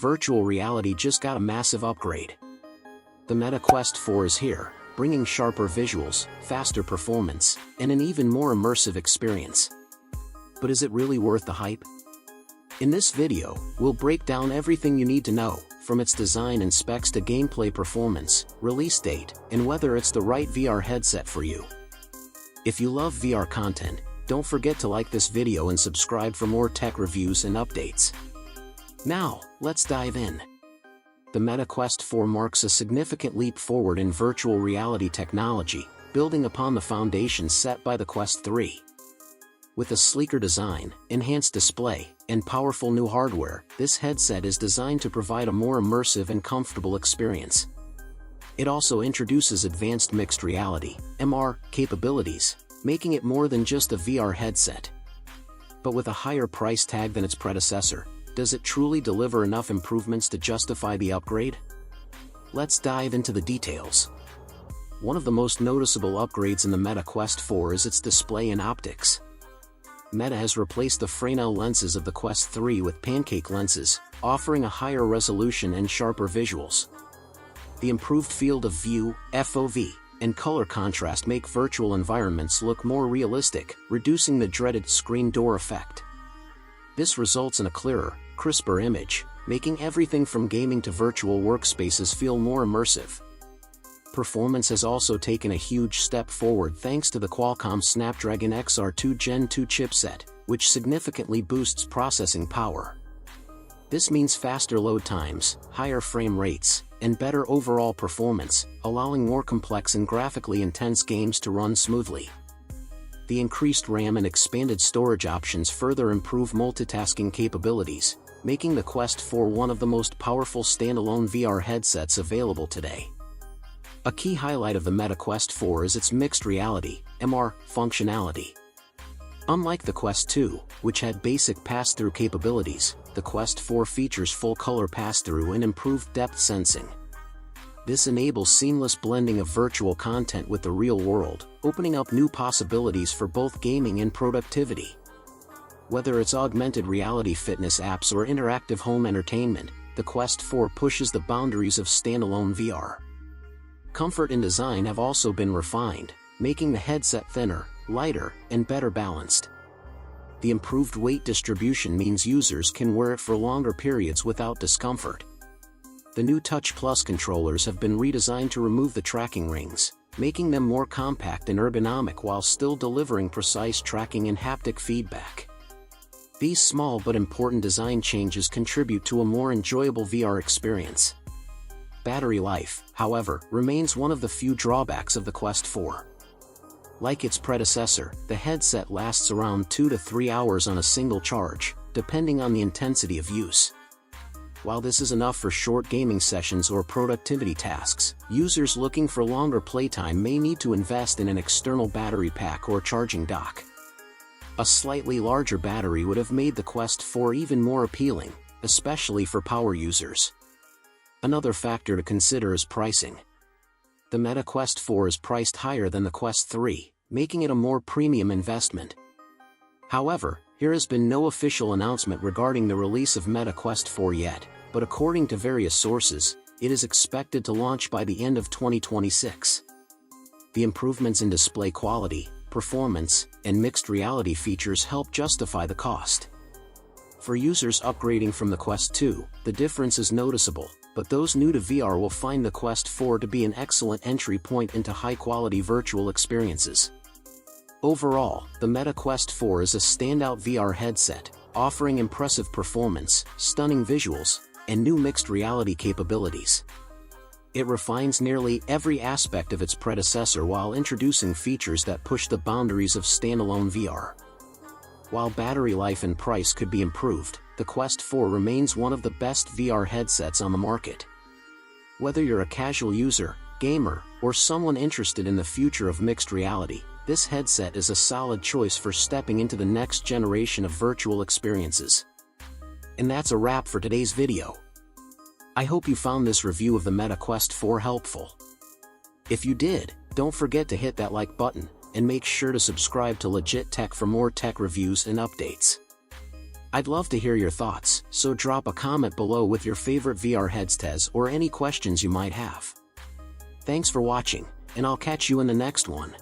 virtual reality just got a massive upgrade. The Meta Quest 4 is here, bringing sharper visuals, faster performance, and an even more immersive experience. But is it really worth the hype? In this video, we'll break down everything you need to know, from its design and specs to gameplay performance, release date, and whether it's the right VR headset for you. If you love VR content, don't forget to like this video and subscribe for more tech reviews and updates. Now, let's dive in. The Meta Quest 4 marks a significant leap forward in virtual reality technology, building upon the foundation set by the Quest 3. With a sleeker design, enhanced display, and powerful new hardware, this headset is designed to provide a more immersive and comfortable experience. It also introduces advanced mixed reality (MR) capabilities, making it more than just a VR headset. But with a higher price tag than its predecessor, does it truly deliver enough improvements to justify the upgrade? Let's dive into the details. One of the most noticeable upgrades in the Meta Quest 4 is its display and optics. Meta has replaced the Fresnel lenses of the Quest 3 with pancake lenses, offering a higher resolution and sharper visuals. The improved field of view, FOV, and color contrast make virtual environments look more realistic, reducing the dreaded screen door effect. This results in a clearer, crisper image, making everything from gaming to virtual workspaces feel more immersive. Performance has also taken a huge step forward thanks to the Qualcomm Snapdragon XR2 Gen 2 chipset, which significantly boosts processing power. This means faster load times, higher frame rates, and better overall performance, allowing more complex and graphically intense games to run smoothly. The increased RAM and expanded storage options further improve multitasking capabilities, making the Quest 4 one of the most powerful standalone VR headsets available today. A key highlight of the Meta Quest 4 is its mixed reality (MR) functionality. Unlike the Quest 2, which had basic pass-through capabilities, the Quest 4 features full color pass-through and improved depth sensing. This enables seamless blending of virtual content with the real world, opening up new possibilities for both gaming and productivity. Whether it's augmented reality fitness apps or interactive home entertainment, the Quest 4 pushes the boundaries of standalone VR. Comfort and design have also been refined, making the headset thinner, lighter, and better balanced. The improved weight distribution means users can wear it for longer periods without discomfort. The new Touch Plus controllers have been redesigned to remove the tracking rings, making them more compact and ergonomic while still delivering precise tracking and haptic feedback. These small but important design changes contribute to a more enjoyable VR experience. Battery life, however, remains one of the few drawbacks of the Quest 4. Like its predecessor, the headset lasts around 2 to 3 hours on a single charge, depending on the intensity of use. While this is enough for short gaming sessions or productivity tasks, users looking for longer playtime may need to invest in an external battery pack or charging dock. A slightly larger battery would have made the Quest 4 even more appealing, especially for power users. Another factor to consider is pricing. The Meta Quest 4 is priced higher than the Quest 3, making it a more premium investment. However, there has been no official announcement regarding the release of Meta Quest 4 yet, but according to various sources, it is expected to launch by the end of 2026. The improvements in display quality, performance, and mixed reality features help justify the cost. For users upgrading from the Quest 2, the difference is noticeable, but those new to VR will find the Quest 4 to be an excellent entry point into high-quality virtual experiences. Overall, the Meta Quest 4 is a standout VR headset, offering impressive performance, stunning visuals, and new mixed reality capabilities. It refines nearly every aspect of its predecessor while introducing features that push the boundaries of standalone VR. While battery life and price could be improved, the Quest 4 remains one of the best VR headsets on the market. Whether you're a casual user, gamer, or someone interested in the future of mixed reality, this headset is a solid choice for stepping into the next generation of virtual experiences. And that's a wrap for today's video. I hope you found this review of the Meta Quest 4 helpful. If you did, don't forget to hit that like button, and make sure to subscribe to Legit Tech for more tech reviews and updates. I'd love to hear your thoughts, so drop a comment below with your favorite VR headsets or any questions you might have. Thanks for watching, and I'll catch you in the next one.